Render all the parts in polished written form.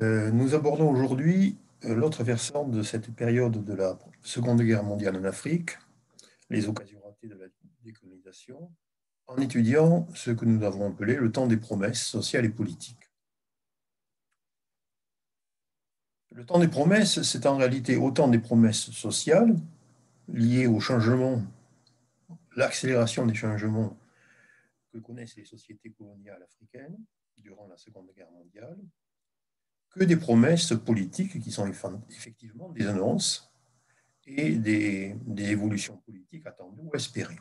Nous abordons aujourd'hui l'autre versant de cette période de la Seconde Guerre mondiale en Afrique, les occasions ratées de la décolonisation, en étudiant ce que nous avons appelé le temps des promesses sociales et politiques. Le temps des promesses, c'est en réalité autant des promesses sociales liées au changement, l'accélération des changements que connaissent les sociétés coloniales africaines durant la Seconde Guerre mondiale, que des promesses politiques qui sont effectivement des annonces et des évolutions politiques attendues ou espérées.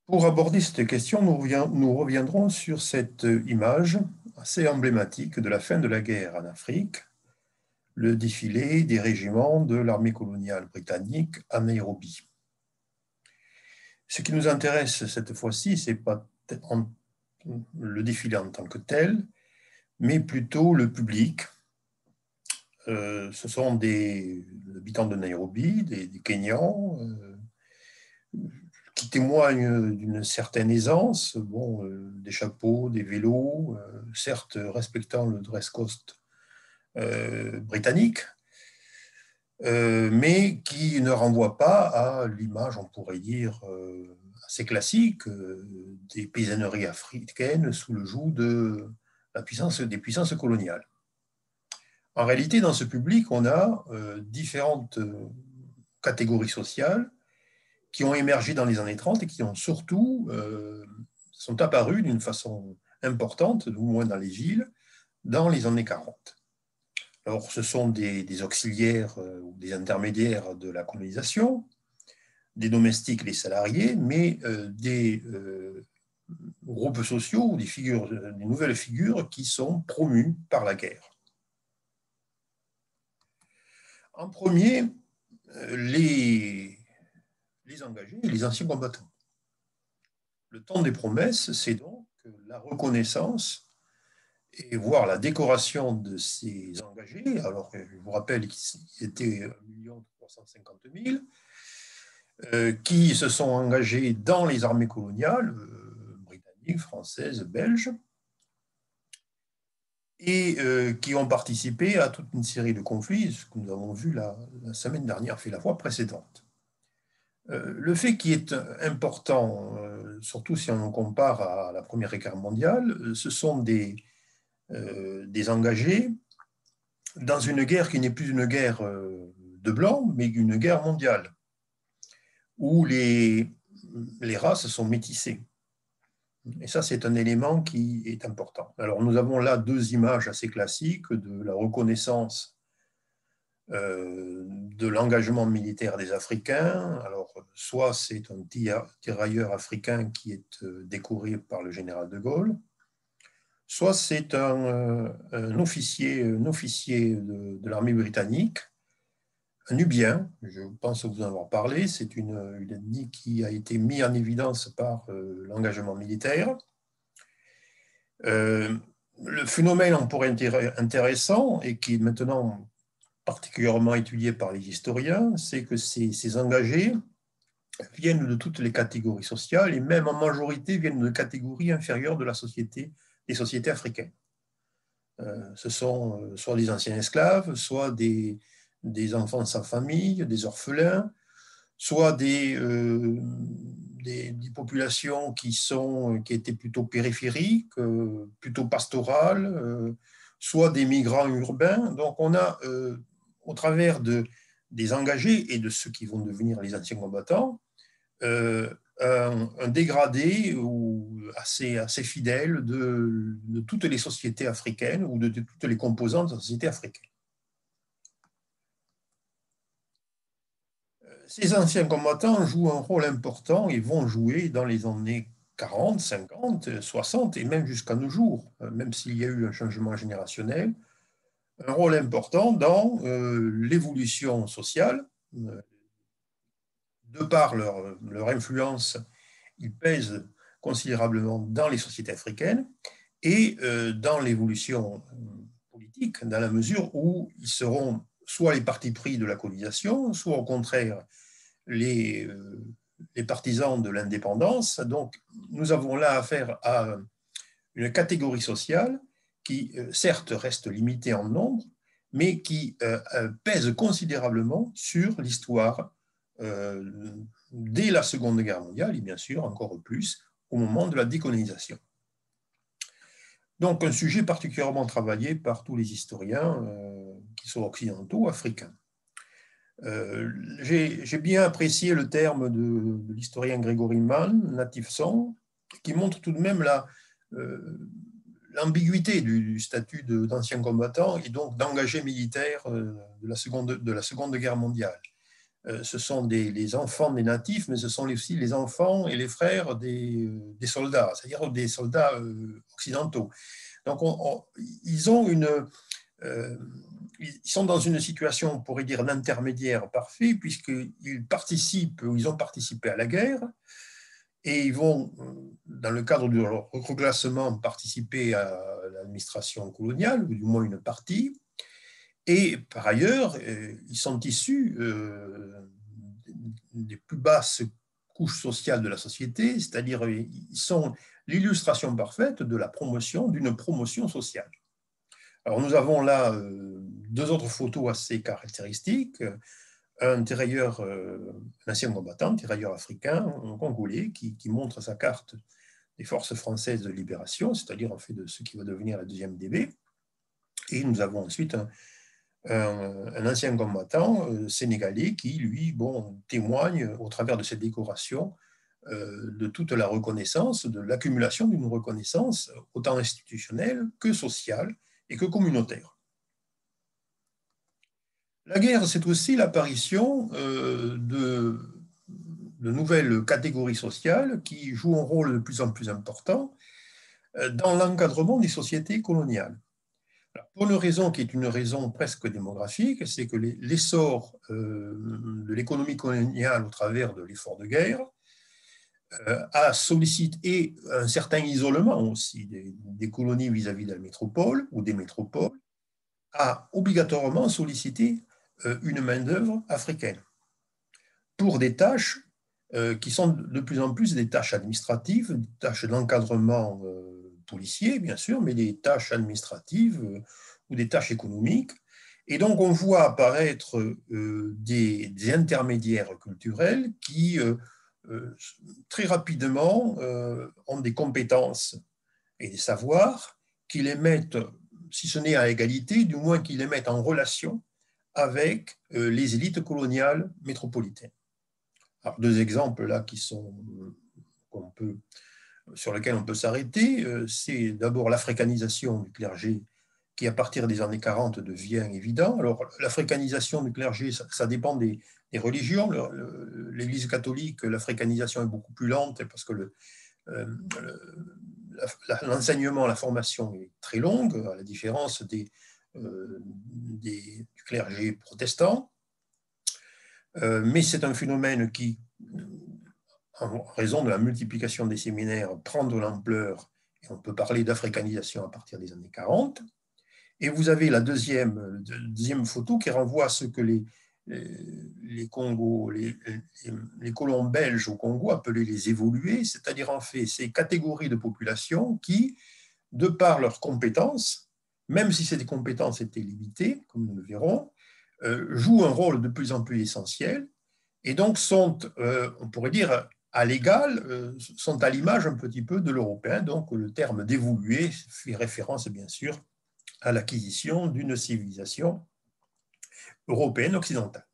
Pour aborder cette question, nous reviendrons sur cette image assez emblématique de la fin de la guerre en Afrique, le défilé des régiments de l'armée coloniale britannique à Nairobi. Ce qui nous intéresse cette fois-ci, ce n'est pas le défilé en tant que tel, mais plutôt le public. Ce sont des habitants de Nairobi, des Kenyans, qui témoignent d'une certaine aisance, des chapeaux, des vélos, certes respectant le dress code britannique, mais qui ne renvoient pas à l'image, on pourrait dire, assez classique des paysanneries africaines sous le joug des puissances coloniales. En réalité, dans ce public, on a différentes catégories sociales qui ont émergé dans les années 30 et qui ont surtout sont apparues d'une façon importante, au moins dans les villes, dans les années 40. Alors, ce sont des auxiliaires ou des intermédiaires de la colonisation, des domestiques, les salariés, mais des groupes sociaux ou des nouvelles figures qui sont promues par la guerre. En premier, les engagés et les anciens combattants. Le temps des promesses, c'est donc la reconnaissance et voire la décoration de ces engagés. Alors, je vous rappelle qu'ils étaient 1 350 000, qui se sont engagés dans les armées coloniales, britanniques, françaises, belges, et qui ont participé à toute une série de conflits, ce que nous avons vu la semaine dernière, fait la fois précédente. Le fait qui est important, surtout si on compare à la Première Guerre mondiale, ce sont des engagés dans une guerre qui n'est plus une guerre de blancs, mais une guerre mondiale, où les races sont métissées. Et ça, c'est un élément qui est important. Alors, nous avons là deux images assez classiques de la reconnaissance de l'engagement militaire des Africains. Alors, soit c'est un tirailleur africain qui est décoré par le général de Gaulle, soit c'est un officier de l'armée britannique, un Nubien, je pense vous en avoir parlé, c'est une ethnie qui a été mise en évidence par l'engagement militaire. Le phénomène en pourrait être intéressant et qui est maintenant particulièrement étudié par les historiens, c'est que ces engagés viennent de toutes les catégories sociales et même en majorité viennent de catégories inférieures de la société, des sociétés africaines. Ce sont soit des anciens esclaves, soit des enfants sans famille, des orphelins, soit des populations qui étaient plutôt périphériques, plutôt pastorales, soit des migrants urbains. Donc on a, au travers des engagés et de ceux qui vont devenir les anciens combattants, un dégradé ou assez fidèle de toutes les sociétés africaines ou de toutes les composantes de la société africaine. Ces anciens combattants jouent un rôle important et vont jouer dans les années 40, 50, 60 et même jusqu'à nos jours, même s'il y a eu un changement générationnel, un rôle important dans l'évolution sociale. De par leur influence, ils pèsent considérablement dans les sociétés africaines et dans l'évolution politique, dans la mesure où ils seront soit les partis pris de la colonisation, soit au contraire les partisans de l'indépendance. Donc, nous avons là affaire à une catégorie sociale qui, certes, restent limités en nombre, mais qui pèsent considérablement sur l'histoire dès la Seconde Guerre mondiale, et bien sûr encore plus au moment de la décolonisation. Donc un sujet particulièrement travaillé par tous les historiens, qui sont occidentaux ou africains. J'ai bien apprécié le terme de l'historien Gregory Mann, Native Song, qui montre tout de même l'ambiguïté du statut d'ancien combattant et donc d'engagé militaire de la Seconde Guerre mondiale. Ce sont les enfants des natifs, mais ce sont aussi les enfants et les frères des soldats, c'est-à-dire des soldats occidentaux. Donc ils ont ils sont dans une situation, on pourrait dire, d'intermédiaire parfait, puisqu'ils participent, ou ils ont participé à la guerre, et ils vont, dans le cadre de leur reclassement, participer à l'administration coloniale, ou du moins une partie. Et par ailleurs, ils sont issus des plus basses couches sociales de la société, c'est-à-dire ils sont l'illustration parfaite de la promotion, d'une promotion sociale. Alors nous avons là deux autres photos assez caractéristiques. Un tirailleur, un ancien combattant, tirailleur africain, un Congolais, qui montre sa carte des forces françaises de libération, c'est-à-dire en fait de ce qui va devenir la deuxième DB. Et nous avons ensuite un ancien combattant sénégalais qui, lui, témoigne au travers de cette décoration de toute la reconnaissance, de l'accumulation d'une reconnaissance autant institutionnelle que sociale et que communautaire. La guerre, c'est aussi l'apparition de nouvelles catégories sociales qui jouent un rôle de plus en plus important dans l'encadrement des sociétés coloniales. Alors, pour une raison qui est une raison presque démographique, c'est que l'essor de l'économie coloniale au travers de l'effort de guerre a sollicité un certain isolement aussi des colonies vis-à-vis de la métropole ou des métropoles, a obligatoirement sollicité une main-d'œuvre africaine pour des tâches qui sont de plus en plus des tâches administratives, des tâches d'encadrement policier, bien sûr, mais des tâches administratives ou des tâches économiques. Et donc, on voit apparaître des intermédiaires culturels qui, très rapidement, ont des compétences et des savoirs qui les mettent, si ce n'est à égalité, du moins qui les mettent en relation avec les élites coloniales métropolitaines. Alors, deux exemples là qui sont sur lesquels on peut s'arrêter, c'est d'abord l'africanisation du clergé qui, à partir des années 40, devient évident. Alors, l'africanisation du clergé, ça dépend des religions. L'Église catholique, l'africanisation est beaucoup plus lente parce que l'enseignement, la formation est très longue, à la différence du clergé protestant. Mais c'est un phénomène qui, en raison de la multiplication des séminaires, prend de l'ampleur, et on peut parler d'africanisation à partir des années 40. Et vous avez la deuxième photo qui renvoie à ce que les colons belges au Congo appelaient les évolués, c'est-à-dire en fait ces catégories de population qui, de par leurs compétences, même si ces compétences étaient limitées, comme nous le verrons, jouent un rôle de plus en plus essentiel et donc sont, on pourrait dire, à l'égal, sont à l'image un petit peu de l'européen. Donc le terme d'évolué fait référence bien sûr à l'acquisition d'une civilisation européenne occidentale.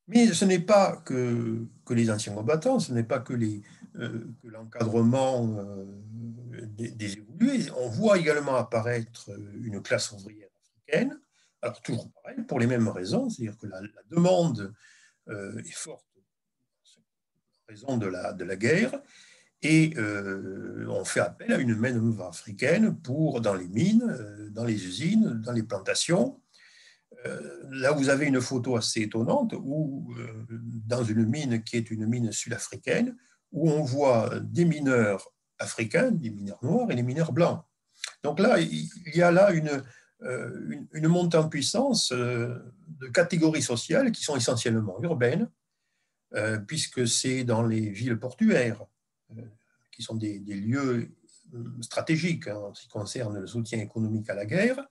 Mais ce n'est pas que les anciens combattants, ce n'est pas que l'encadrement des évolués. On voit également apparaître une classe ouvrière africaine, alors toujours pareil, pour les mêmes raisons, c'est-à-dire que la demande est forte en raison de la guerre, et on fait appel à une main-d'œuvre africaine dans les mines, dans les usines, dans les plantations. Là, vous avez une photo assez étonnante où, dans une mine qui est une mine sud-africaine, où on voit des mineurs africains, des mineurs noirs et des mineurs blancs. Donc là, il y a là une montée en puissance de catégories sociales qui sont essentiellement urbaines, puisque c'est dans les villes portuaires, qui sont des lieux stratégiques en ce qui concerne le soutien économique à la guerre,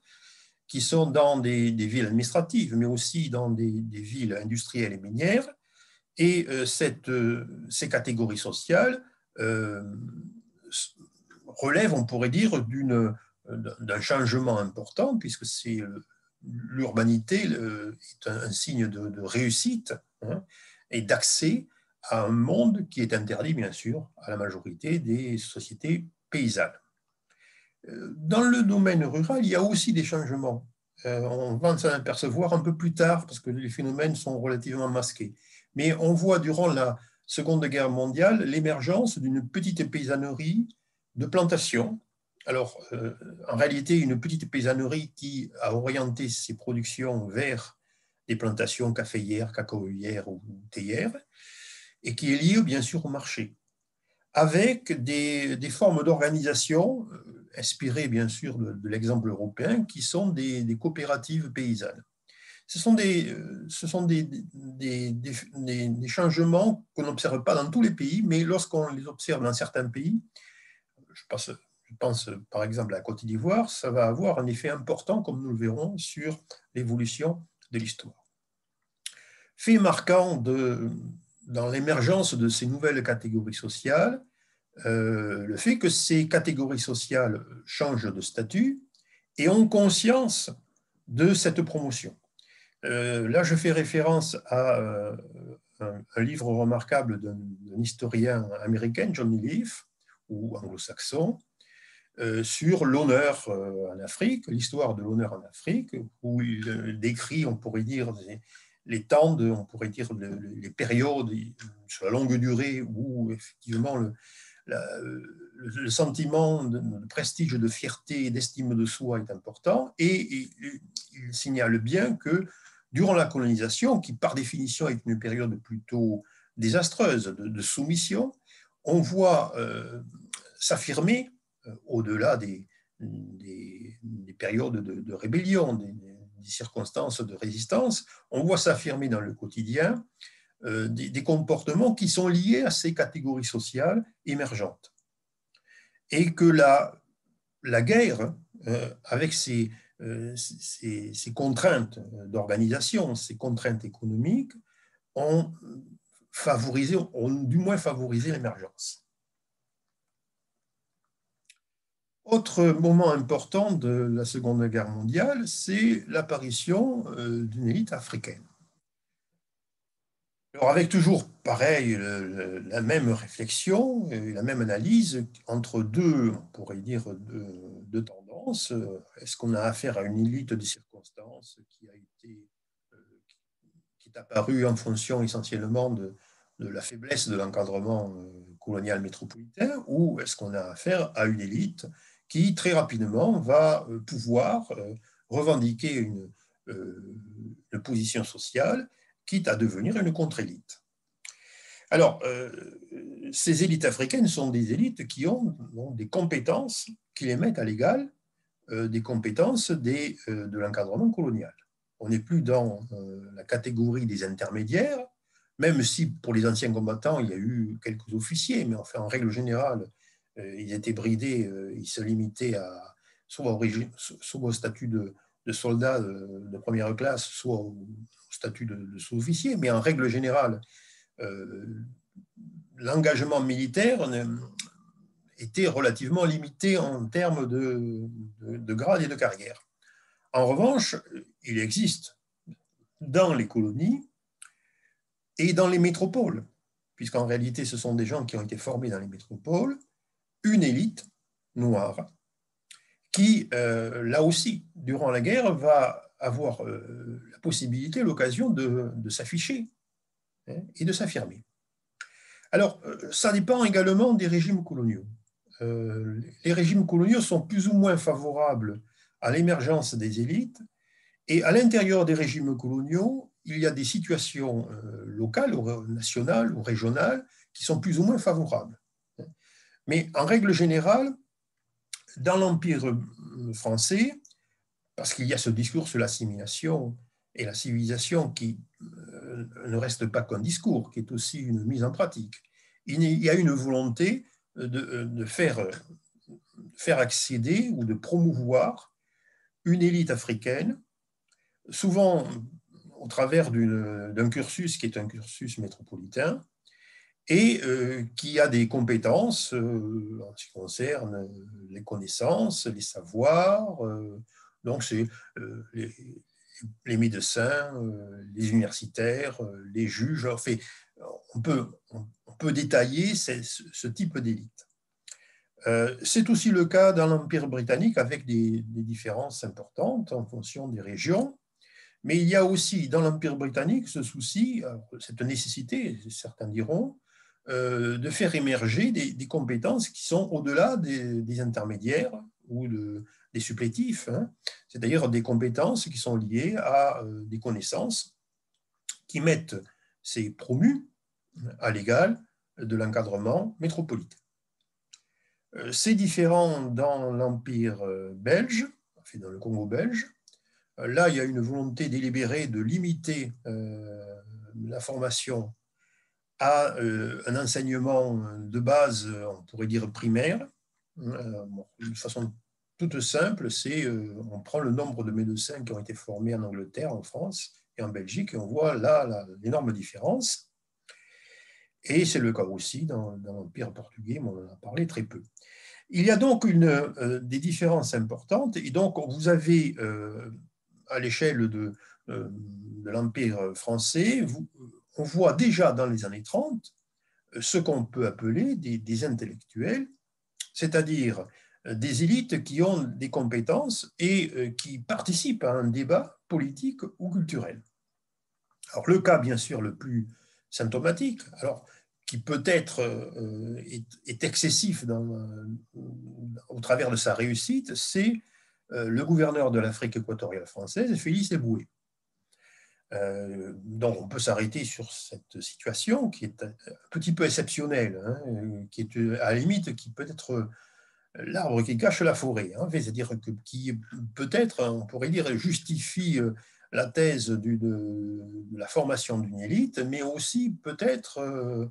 qui sont dans des villes administratives, mais aussi dans des villes industrielles et minières. Et ces catégories sociales relèvent, on pourrait dire, d'un changement important, puisque l'urbanité est un signe de réussite, hein, et d'accès à un monde qui est interdit, bien sûr, à la majorité des sociétés paysannes. Dans le domaine rural, il y a aussi des changements. On va s'en apercevoir un peu plus tard, parce que les phénomènes sont relativement masqués. Mais on voit durant la Seconde Guerre mondiale l'émergence d'une petite paysannerie de plantation. Alors, en réalité, une petite paysannerie qui a orienté ses productions vers des plantations caféières, cacaoyères ou théières, et qui est liée bien sûr au marché, avec des formes d'organisation inspirées bien sûr de l'exemple européen, qui sont des coopératives paysannes. Ce sont des changements qu'on n'observe pas dans tous les pays, mais lorsqu'on les observe dans certains pays, je pense par exemple à la Côte d'Ivoire, ça va avoir un effet important, comme nous le verrons, sur l'évolution de l'histoire. Fait marquant dans l'émergence de ces nouvelles catégories sociales, le fait que ces catégories sociales changent de statut et ont conscience de cette promotion. Là, je fais référence à un livre remarquable d'un historien américain, Johnny Leaf, ou anglo-saxon, sur l'honneur en Afrique, l'histoire de l'honneur en Afrique, où il décrit, on pourrait dire, les temps, on pourrait dire les périodes sur la longue durée où effectivement le sentiment de prestige, de fierté et d'estime de soi est important, et il signale bien que durant la colonisation, qui par définition est une période plutôt désastreuse de soumission, on voit s'affirmer, au-delà des périodes de rébellion, des circonstances de résistance, on voit s'affirmer dans le quotidien des comportements qui sont liés à ces catégories sociales émergentes. Et que la guerre, avec ses contraintes d'organisation, ces contraintes économiques, ont du moins favorisé l'émergence. Autre moment important de la Seconde Guerre mondiale, c'est l'apparition d'une élite africaine. Alors avec toujours pareil, la même réflexion, la même analyse entre on pourrait dire, deux tendances. Est-ce qu'on a affaire à une élite de circonstances qui est apparue en fonction essentiellement de la faiblesse de l'encadrement colonial métropolitain, ou est-ce qu'on a affaire à une élite qui très rapidement va pouvoir revendiquer une position sociale, quitte à devenir une contre-élite. Alors, ces élites africaines sont des élites qui ont des compétences qui les mettent à l'égal des compétences de l'encadrement colonial. On n'est plus dans la catégorie des intermédiaires, même si pour les anciens combattants, il y a eu quelques officiers, mais enfin, en règle générale, ils étaient bridés, ils se limitaient soit au statut de soldats de première classe, soit au statut de sous-officier, mais en règle générale, l'engagement militaire était relativement limité en termes de grade et de carrière. En revanche, il existe dans les colonies et dans les métropoles, puisqu'en réalité ce sont des gens qui ont été formés dans les métropoles, une élite noire qui, là aussi, durant la guerre, va avoir la possibilité, l'occasion de s'afficher et de s'affirmer. Alors, ça dépend également des régimes coloniaux. Les régimes coloniaux sont plus ou moins favorables à l'émergence des élites, et à l'intérieur des régimes coloniaux, il y a des situations locales, ou nationales, ou régionales, qui sont plus ou moins favorables. Mais en règle générale, dans l'Empire français, parce qu'il y a ce discours sur l'assimilation et la civilisation qui ne reste pas qu'un discours, qui est aussi une mise en pratique, il y a une volonté de faire faire accéder ou de promouvoir une élite africaine, souvent au travers d'un cursus qui est un cursus métropolitain, et qui a des compétences en ce qui concerne les connaissances, les savoirs. Donc, c'est les médecins, les universitaires, les juges. En fait, on peut détailler ce type d'élite. C'est aussi le cas dans l'Empire britannique avec des différences importantes en fonction des régions. Mais il y a aussi dans l'Empire britannique ce souci, cette nécessité, certains diront, de faire émerger des compétences qui sont au-delà des intermédiaires ou des supplétifs, hein. C'est-à-dire des compétences qui sont liées à des connaissances qui mettent ces promus à l'égal de l'encadrement métropolitain. C'est différent dans l'Empire belge, dans le Congo belge. Là, il y a une volonté délibérée de limiter la formation à un enseignement de base, on pourrait dire primaire. De façon toute simple, c'est on prend le nombre de médecins qui ont été formés en Angleterre, en France et en Belgique, et on voit là l'énorme différence. Et c'est le cas aussi dans l'Empire portugais, mais on en a parlé très peu. Il y a donc des différences importantes, et donc vous avez à l'échelle de l'Empire français, on voit déjà dans les années 30 ce qu'on peut appeler des intellectuels, c'est-à-dire des élites qui ont des compétences et qui participent à un débat politique ou culturel. Alors le cas, bien sûr, le plus symptomatique, alors qui peut-être est excessif au travers de sa réussite, c'est le gouverneur de l'Afrique équatoriale française, Félix Éboué. Donc on peut s'arrêter sur cette situation qui est un petit peu exceptionnelle, hein, qui est à la limite qui peut être l'arbre qui cache la forêt, hein, c'est-à-dire qui peut-être, on pourrait dire, justifie la thèse de la formation d'une élite, mais aussi peut-être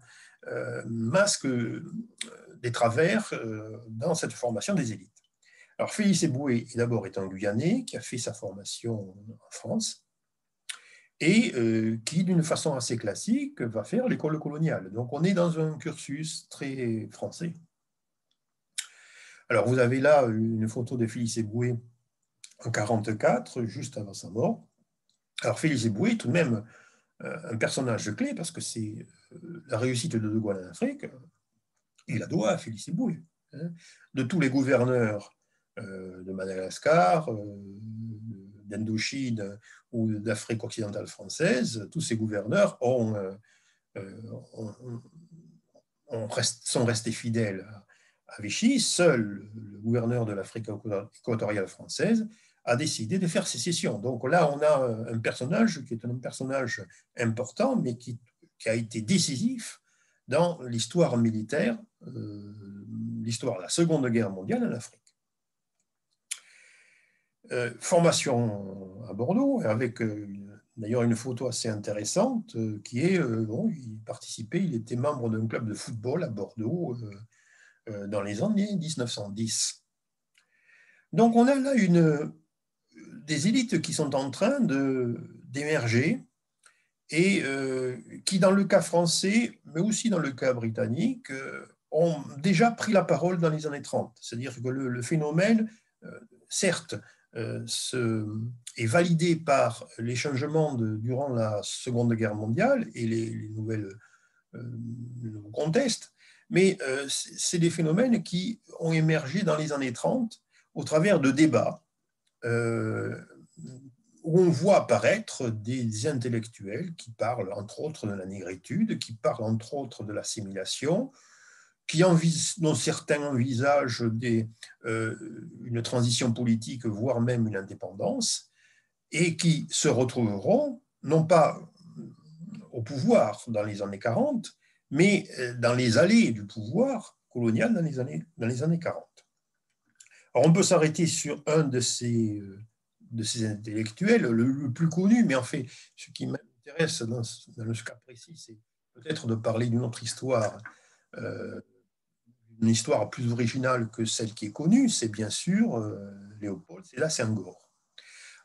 masque des travers dans cette formation des élites. Alors Félix Éboué d'abord est un Guyanais qui a fait sa formation en France et qui, d'une façon assez classique, va faire l'école coloniale. Donc on est dans un cursus très français. Alors vous avez là une photo de Félix Éboué en 1944, juste avant sa mort. Alors Félix Éboué est tout de même un personnage clé parce que c'est la réussite de Gaulle en Afrique, il la doit à Félix Éboué. Hein. De tous les gouverneurs de Madagascar, d'Indochine ou d'Afrique occidentale française, tous ces gouverneurs sont restés fidèles à Vichy. Seul le gouverneur de l'Afrique équatoriale française a décidé de faire sécession. Donc là, on a un personnage qui est un personnage important, mais qui a été décisif dans l'histoire militaire, l'histoire de la Seconde Guerre mondiale en Afrique. Formation à Bordeaux, avec d'ailleurs une photo assez intéressante, qui est, il participait, il était membre d'un club de football à Bordeaux dans les années 1910. Donc on a là des élites qui sont en train d'émerger et qui, dans le cas français, mais aussi dans le cas britannique, ont déjà pris la parole dans les années 30. C'est-à-dire que le phénomène, certes, est validé par les changements durant la Seconde Guerre mondiale et les nouveaux contextes, mais c'est des phénomènes qui ont émergé dans les années 30 au travers de débats où on voit apparaître des intellectuels qui parlent entre autres de la négritude, qui parlent entre autres de l'assimilation, dont certains envisagent une transition politique, voire même une indépendance, et qui se retrouveront, non pas au pouvoir dans les années 40, mais dans les allées du pouvoir colonial dans les années 40. Alors on peut s'arrêter sur un de ces intellectuels, le plus connu, mais en fait, ce qui m'intéresse dans ce cas précis, c'est peut-être de parler d'une autre histoire une histoire plus originale que celle qui est connue, c'est bien sûr Léopold Sédar Senghor.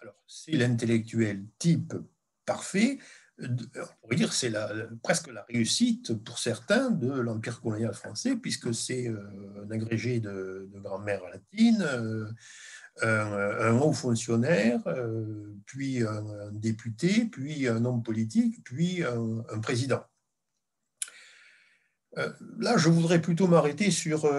Alors, c'est l'intellectuel type parfait. On pourrait dire que c'est presque la réussite pour certains de l'Empire colonial français, puisque c'est un agrégé de grammaire latine, un haut fonctionnaire, puis un député, puis un homme politique, puis un président. Là, je voudrais plutôt m'arrêter sur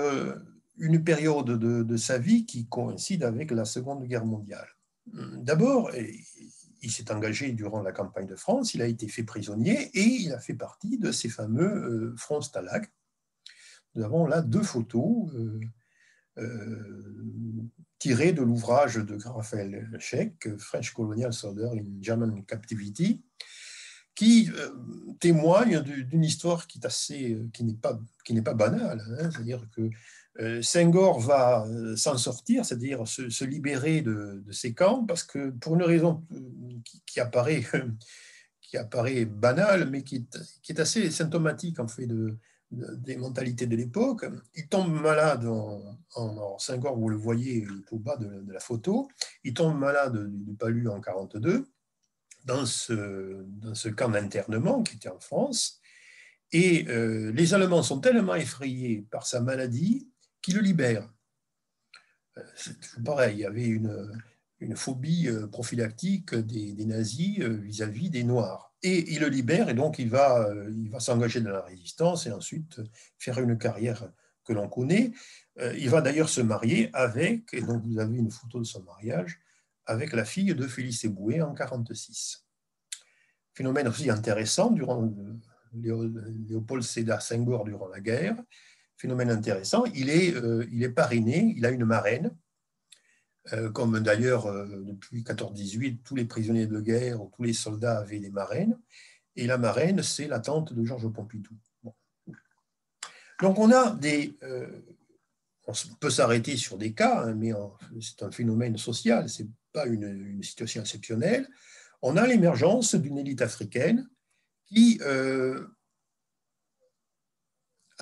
une période de sa vie qui coïncide avec la Seconde Guerre mondiale. D'abord, il s'est engagé durant la campagne de France, il a été fait prisonnier et il a fait partie de ces fameux fronts Stalag. Nous avons là 2 photos tirées de l'ouvrage de Raphaël Scheck, French Colonial Soldier in German Captivity, qui témoigne d'une histoire qui n'est pas banale. Hein, c'est-à-dire que Senghor va s'en sortir, c'est-à-dire se libérer de ces camps, parce que pour une raison qui apparaît banale, mais qui est assez symptomatique en fait des mentalités de l'époque. Il tombe malade, Senghor, vous le voyez au bas de la photo, il tombe malade du palu en 1942, dans ce camp d'internement qui était en France, et les Allemands sont tellement effrayés par sa maladie qu'ils le libèrent. C'est pareil, il y avait une phobie prophylactique des nazis vis-à-vis des Noirs. Et il le libère, et donc il va s'engager dans la résistance et ensuite faire une carrière que l'on connaît. Il va d'ailleurs se marier avec, et donc vous avez une photo de son mariage, avec la fille de Félix Éboué en 1946. Phénomène aussi intéressant durant Léopold Sédar Senghor durant la guerre. Phénomène intéressant, il est parrainé, il a une marraine, comme d'ailleurs depuis 14-18, tous les prisonniers de guerre ou tous les soldats avaient des marraines. Et la marraine, c'est la tante de Georges Pompidou. Bon. Donc on peut s'arrêter sur des cas, hein, mais c'est un phénomène social, ce n'est pas une situation exceptionnelle. On a l'émergence d'une élite africaine qui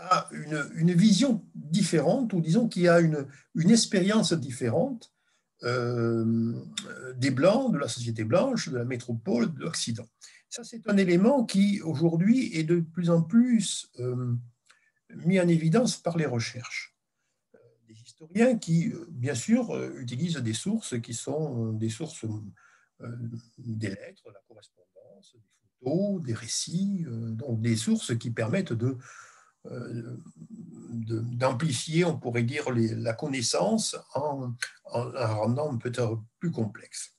a une vision différente, ou disons qui a une expérience différente des Blancs, de la société blanche, de la métropole, de l'Occident. Ça, c'est un élément qui, aujourd'hui, est de plus en plus mis en évidence par les recherches. Des historiens qui, bien sûr, utilisent des sources qui sont des sources des lettres, de la correspondance, des photos, des récits, donc des sources qui permettent d'amplifier, on pourrait dire, la connaissance en la rendant peut-être plus complexe.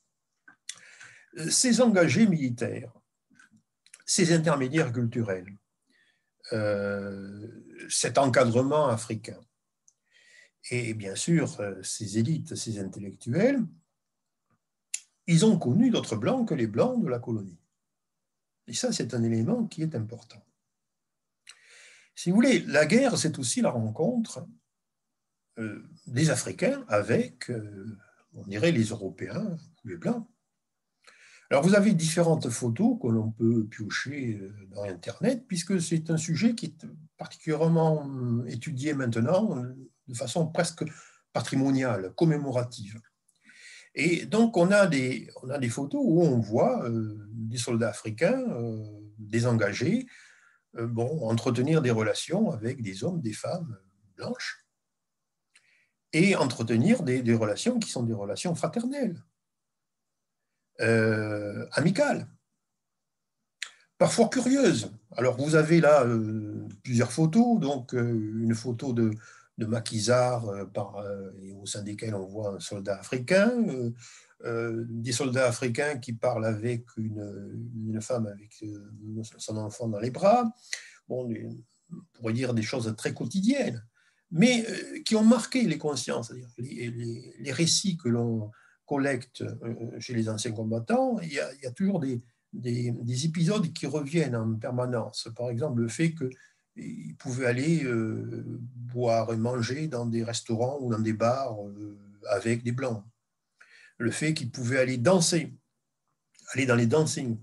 Ces engagés militaires, ces intermédiaires culturels, cet encadrement africain, et bien sûr ces élites, ces intellectuels, ils ont connu d'autres blancs que les blancs de la colonie. Et ça, c'est un élément qui est important. Si vous voulez, la guerre, c'est aussi la rencontre des Africains avec, on dirait, les Européens ou les Blancs. Alors, vous avez différentes photos que l'on peut piocher dans Internet, puisque c'est un sujet qui est particulièrement étudié maintenant de façon presque patrimoniale, commémorative. Et donc, on a des photos où on voit des soldats africains désengagés entretenir des relations avec des hommes, des femmes blanches, et entretenir des relations qui sont des relations fraternelles, amicales, parfois curieuses. Alors, vous avez là plusieurs photos, donc une photo de maquisards au sein desquels on voit un soldat africain, des soldats africains qui parlent avec une femme avec son enfant dans les bras. Bon, on pourrait dire des choses très quotidiennes, mais qui ont marqué les consciences. C'est-à-dire les récits que l'on collecte chez les anciens combattants, il y a toujours des épisodes qui reviennent en permanence. Par exemple, le fait qu'ils pouvaient aller boire et manger dans des restaurants ou dans des bars avec des Blancs. Le fait qu'ils pouvaient aller danser, aller dans les dancings.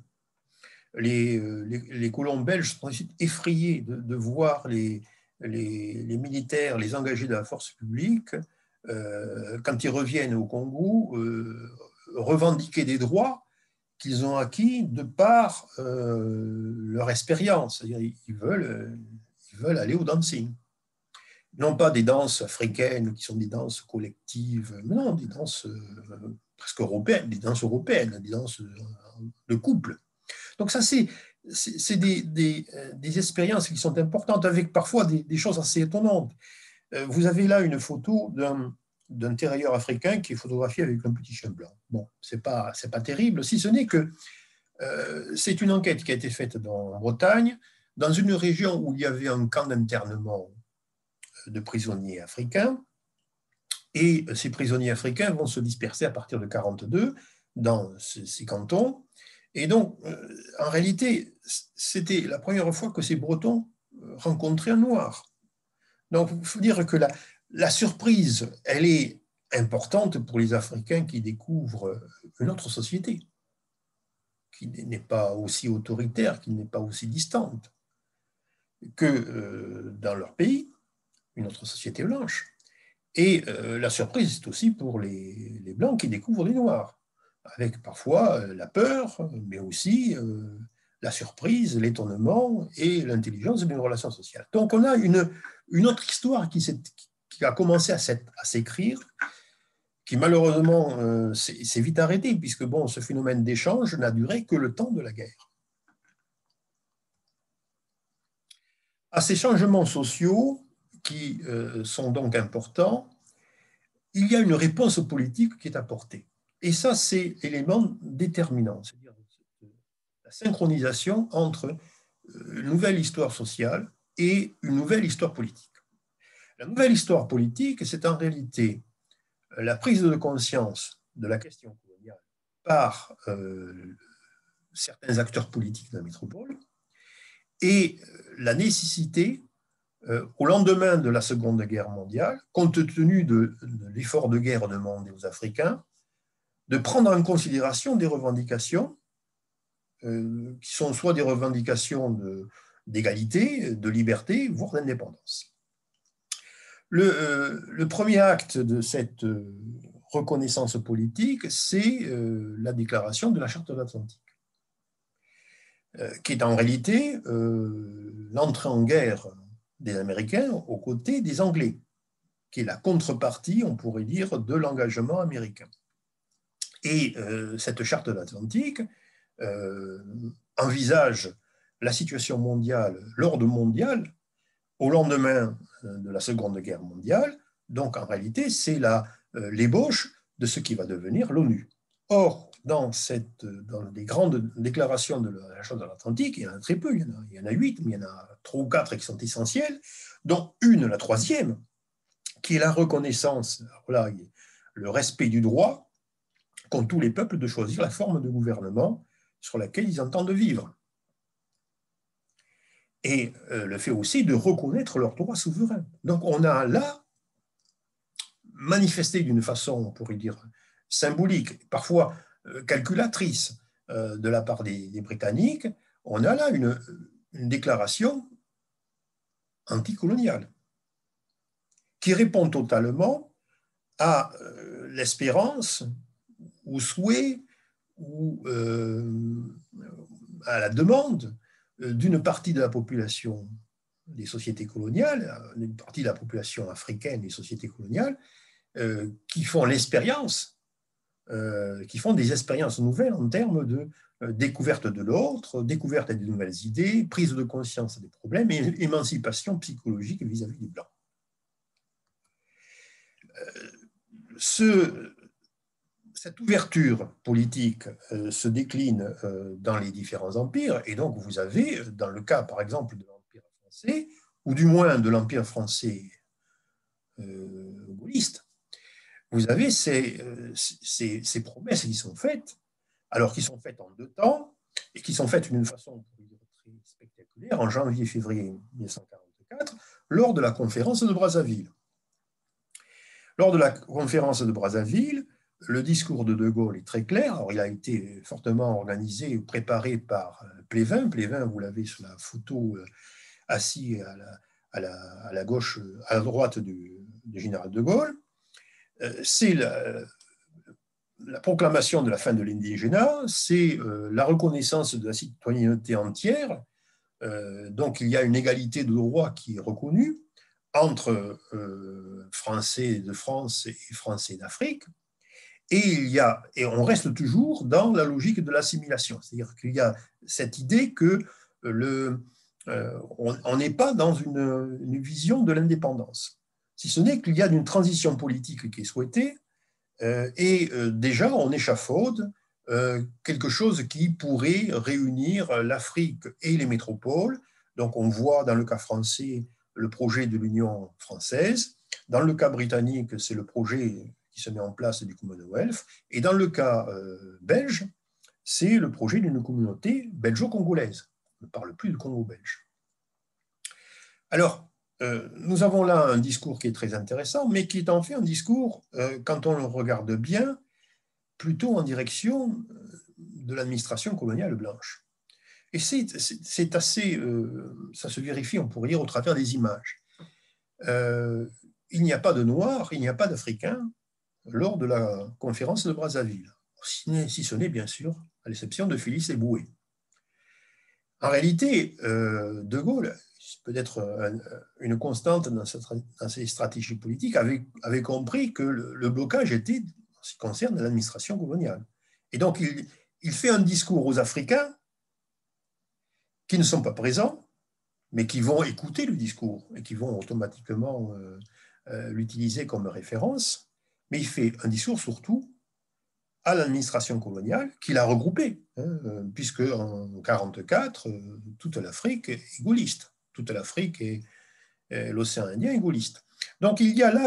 Les colons belges sont effrayés de voir les les militaires, les engagés de la force publique, quand ils reviennent au Congo, revendiquer des droits qu'ils ont acquis de par leur expérience. C'est-à-dire ils veulent aller au dancing. Non pas des danses africaines qui sont des danses collectives, mais non, des danses presque européennes, des danses de couple. Donc ça, c'est des expériences qui sont importantes, avec parfois des choses assez étonnantes. Vous avez là une photo d'un terrier africain qui est photographié avec un petit chien blanc. Bon, c'est pas terrible, si ce n'est que c'est une enquête qui a été faite en Bretagne, dans une région où il y avait un camp d'internement de prisonniers africains, et ces prisonniers africains vont se disperser à partir de 1942 dans ces cantons. Et donc, en réalité, c'était la première fois que ces Bretons rencontraient un Noir. Donc, il faut dire que la surprise, elle est importante pour les Africains qui découvrent une autre société, qui n'est pas aussi autoritaire, qui n'est pas aussi distante que dans leur pays, une autre société blanche. Et la surprise, c'est aussi pour les Blancs qui découvrent les Noirs, avec parfois la peur, mais aussi la surprise, l'étonnement et l'intelligence d'une relation sociale. Donc on a une autre histoire qui a commencé à s'écrire, qui malheureusement s'est vite arrêtée, puisque bon, ce phénomène d'échange n'a duré que le temps de la guerre. À ces changements sociaux, qui sont donc importants, il y a une réponse politique qui est apportée. Et ça, c'est l'élément déterminant, c'est-à-dire la synchronisation entre une nouvelle histoire sociale et une nouvelle histoire politique. La nouvelle histoire politique, c'est en réalité la prise de conscience de la question coloniale par certains acteurs politiques de la métropole et la nécessité, au lendemain de la Seconde Guerre mondiale, compte tenu de l'effort de guerre demandé aux Africains, de prendre en considération des revendications qui sont soit des revendications d'égalité, de liberté, voire d'indépendance. Le premier acte de cette reconnaissance politique, c'est la déclaration de la Charte de l'Atlantique, qui est en réalité l'entrée en guerre des Américains aux côtés des Anglais, qui est la contrepartie, on pourrait dire, de l'engagement américain. Et cette Charte de l'Atlantique envisage la situation mondiale, l'ordre mondial, au lendemain de la Seconde Guerre mondiale. Donc, en réalité, c'est l'ébauche de ce qui va devenir l'ONU. Or, dans les grandes déclarations de la Charte de l'Atlantique, il y en a très peu, il y en a 8, mais il y en a 3 ou 4 qui sont essentielles, dont une, la troisième, qui est la reconnaissance, là, le respect du droit qu'ont tous les peuples de choisir la forme de gouvernement sur laquelle ils entendent vivre. Et le fait aussi de reconnaître leurs droits souverains. Donc on a là manifesté d'une façon, on pourrait dire, symbolique, parfois calculatrice de la part des Britanniques, on a là une déclaration anticoloniale qui répond totalement à l'espérance, au souhait ou à la demande d'une partie de la population des sociétés coloniales, une partie de la population africaine des sociétés coloniales, qui font l'expérience, qui font des expériences nouvelles en termes de découverte de l'autre, découverte des nouvelles idées, prise de conscience des problèmes et émancipation psychologique vis-à-vis des Blancs. Cette ouverture politique se décline dans les différents empires, et donc vous avez, dans le cas par exemple de l'Empire français, ou du moins de l'Empire français gaulliste, vous avez ces promesses qui sont faites, alors qui sont faites en 2 temps, et qui sont faites d'une façon très spectaculaire, en janvier-février 1944, lors de la conférence de Brazzaville. Lors de la conférence de Brazzaville, le discours de De Gaulle est très clair. Alors, il a été fortement organisé et préparé par Plévin. Plévin, vous l'avez sur la photo, assis à la gauche, à la droite du général de Gaulle. C'est la proclamation de la fin de l'indigénat, c'est la reconnaissance de la citoyenneté entière. Donc il y a une égalité de droit qui est reconnue entre Français de France et Français d'Afrique. Et on reste toujours dans la logique de l'assimilation. C'est-à-dire qu'il y a cette idée que on n'est pas dans une vision de l'indépendance, si ce n'est qu'il y a une transition politique qui est souhaitée, et déjà on échafaude quelque chose qui pourrait réunir l'Afrique et les métropoles. Donc on voit dans le cas français le projet de l'Union française, dans le cas britannique c'est le projet qui se met en place du Commonwealth, et dans le cas belge, c'est le projet d'une communauté belgeo-congolaise. On ne parle plus de Congo belge. Alors, nous avons là un discours qui est très intéressant, mais qui est en fait un discours, quand on le regarde bien, plutôt en direction de l'administration coloniale blanche. Et c'est assez, ça se vérifie, on pourrait dire, au travers des images. Il n'y a pas de Noirs, il n'y a pas d'Africains lors de la conférence de Brazzaville, si ce n'est bien sûr à l'exception de Félix Éboué. En réalité, De Gaulle, peut-être une constante dans ses stratégies politiques, avait compris que le blocage était en ce qui concerne l'administration coloniale. Et donc, il fait un discours aux Africains qui ne sont pas présents, mais qui vont écouter le discours et qui vont automatiquement l'utiliser comme référence. Mais il fait un discours surtout à l'administration coloniale qu'il a regroupée, puisque en 1944, toute l'Afrique est gaulliste, toute l'Afrique et l'océan Indien est gaulliste. Donc il y a là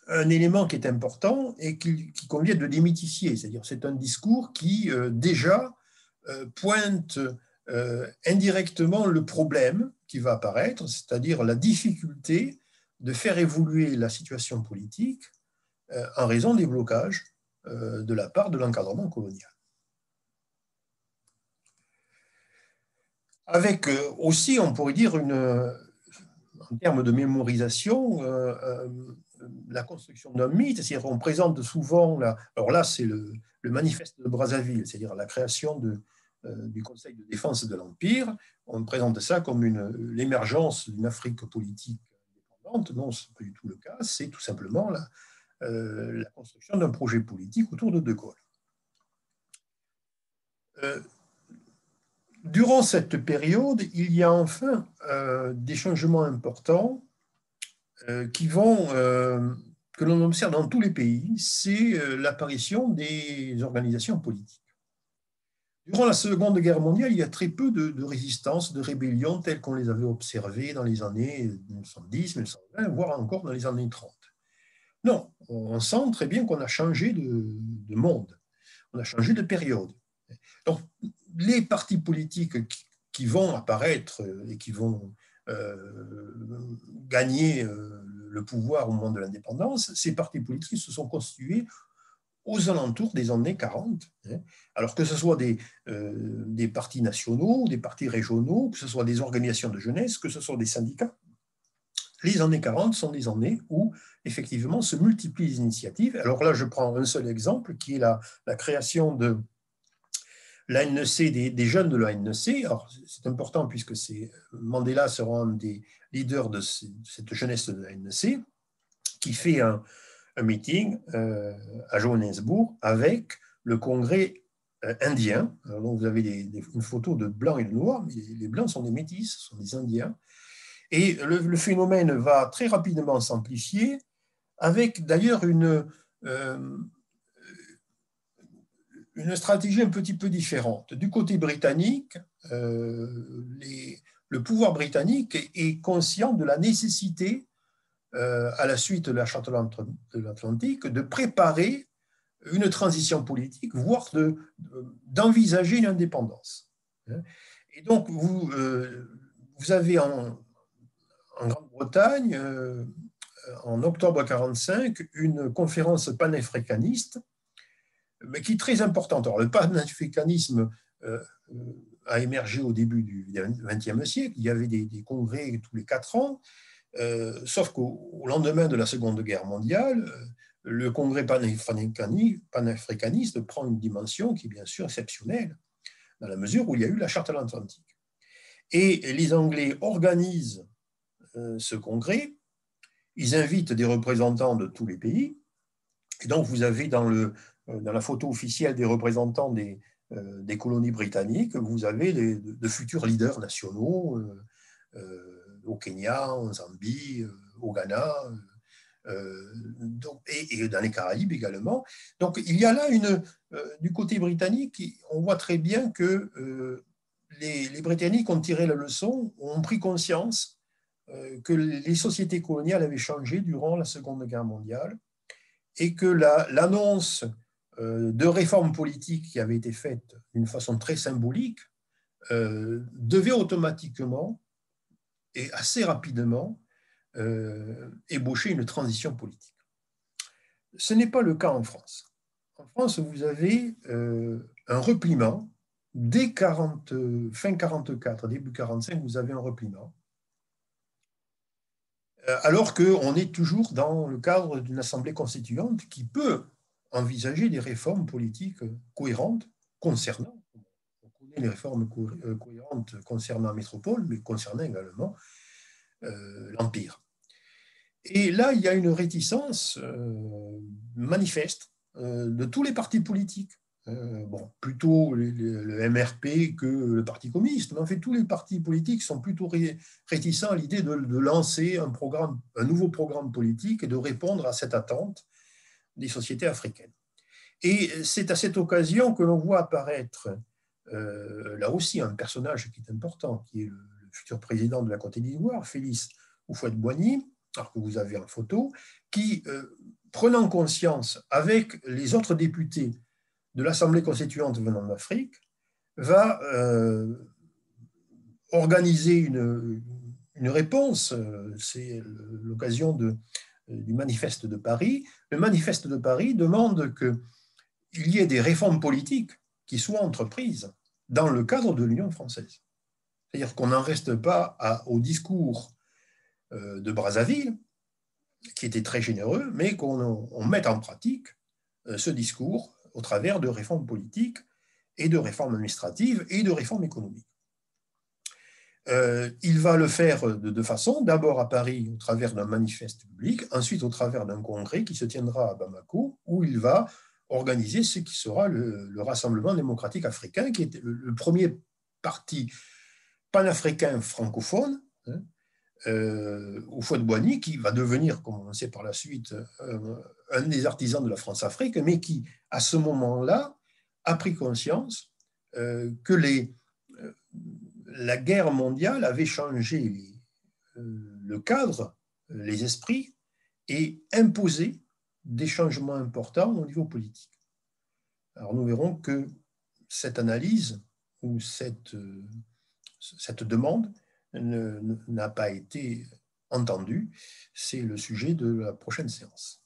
un élément qui est important et qui convient de démythifier, c'est-à-dire c'est un discours qui déjà pointe indirectement le problème qui va apparaître, c'est-à-dire la difficulté de faire évoluer la situation politique en raison des blocages de la part de l'encadrement colonial. Avec aussi, on pourrait dire, en termes de mémorisation, la construction d'un mythe, c'est-à-dire qu'on présente souvent, alors là c'est le manifeste de Brazzaville, c'est-à-dire la création du Conseil de défense de l'Empire, on présente ça comme l'émergence d'une Afrique politique indépendante. Non, ce n'est pas du tout le cas, c'est tout simplement la construction d'un projet politique autour de De Gaulle. Durant cette période, il y a enfin des changements importants que l'on observe dans tous les pays, c'est l'apparition des organisations politiques. Durant la Seconde Guerre mondiale, il y a très peu de résistances, de rébellions telles qu'on les avait observées dans les années 1910, 1920, voire encore dans les années 30. Non, on sent très bien qu'on a changé de monde, on a changé de période. Donc, les partis politiques qui vont apparaître et qui vont gagner le pouvoir au moment de l'indépendance, ces partis politiques se sont constitués aux alentours des années 40. Alors que ce soit des partis nationaux, des partis régionaux, que ce soit des organisations de jeunesse, que ce soit des syndicats, les années 40 sont des années où, effectivement, se multiplient les initiatives. Alors là, je prends un seul exemple, qui est la création de l'ANC, des jeunes de l'ANC. Alors, c'est important puisque Mandela sera un des leaders de cette jeunesse de l'ANC, qui fait un meeting à Johannesburg avec le Congrès indien. Alors, donc, vous avez une photo de blancs et de noirs, mais les blancs sont des métis, ce sont des Indiens. Et le phénomène va très rapidement s'amplifier, avec d'ailleurs une stratégie un petit peu différente. Du côté britannique, le pouvoir britannique est conscient de la nécessité, à la suite de la Charte de l'Atlantique, de préparer une transition politique, voire d'envisager une indépendance. Et donc, vous avez en Grande-Bretagne, en octobre 1945, une conférence panafricaniste, mais qui est très importante. Alors, le panafricanisme a émergé au début du XXe siècle. Il y avait des congrès tous les 4 ans, sauf qu'au lendemain de la Seconde Guerre mondiale, le congrès panafricaniste prend une dimension qui est bien sûr exceptionnelle, dans la mesure où il y a eu la Charte atlantique. Et les Anglais organisent ce congrès, ils invitent des représentants de tous les pays, et donc vous avez dans la photo officielle des représentants des colonies britanniques, vous avez de futurs leaders nationaux au Kenya, en Zambie, au Ghana, et dans les Caraïbes également. Donc il y a là du côté britannique, on voit très bien que les Britanniques ont tiré la leçon, ont pris conscience que les sociétés coloniales avaient changé durant la Seconde Guerre mondiale et que l'annonce de réformes politiques qui avait été faite d'une façon très symbolique devait automatiquement et assez rapidement ébaucher une transition politique. Ce n'est pas le cas en France. En France, vous avez un repliement. Dès fin 1944, début 1945, vous avez un repliement. Alors qu'on est toujours dans le cadre d'une assemblée constituante qui peut envisager des réformes politiques cohérentes concernant, on connaît les réformes cohérentes concernant la métropole, mais concernant également l'Empire. Et là, il y a une réticence manifeste de tous les partis politiques. Bon, plutôt le MRP que le Parti communiste, mais en fait, tous les partis politiques sont plutôt réticents à l'idée de lancer un nouveau programme politique et de répondre à cette attente des sociétés africaines. Et c'est à cette occasion que l'on voit apparaître là aussi un personnage qui est important, qui est le futur président de la Côte d'Ivoire, Félix Houphouët-Boigny, alors que vous avez en photo, qui, prenant conscience avec les autres députés de l'Assemblée constituante venant d'Afrique, va organiser une réponse. C'est l'occasion du manifeste de Paris. Le manifeste de Paris demande qu'il y ait des réformes politiques qui soient entreprises dans le cadre de l'Union française. C'est-à-dire qu'on n'en reste pas au discours de Brazzaville, qui était très généreux, mais qu'on mette en pratique ce discours au travers de réformes politiques et de réformes administratives et de réformes économiques. Il va le faire de deux façons, d'abord à Paris au travers d'un manifeste public, ensuite au travers d'un congrès qui se tiendra à Bamako, où il va organiser ce qui sera le Rassemblement démocratique africain, qui est le premier parti panafricain francophone, Houphouët-Boigny, qui va devenir, comme on sait par la suite, un des artisans de la France-Afrique, mais qui, à ce moment-là, a pris conscience que la guerre mondiale avait changé le cadre, les esprits, et imposé des changements importants au niveau politique. Alors nous verrons que cette analyse ou cette demande n'a pas été entendue. C'est le sujet de la prochaine séance.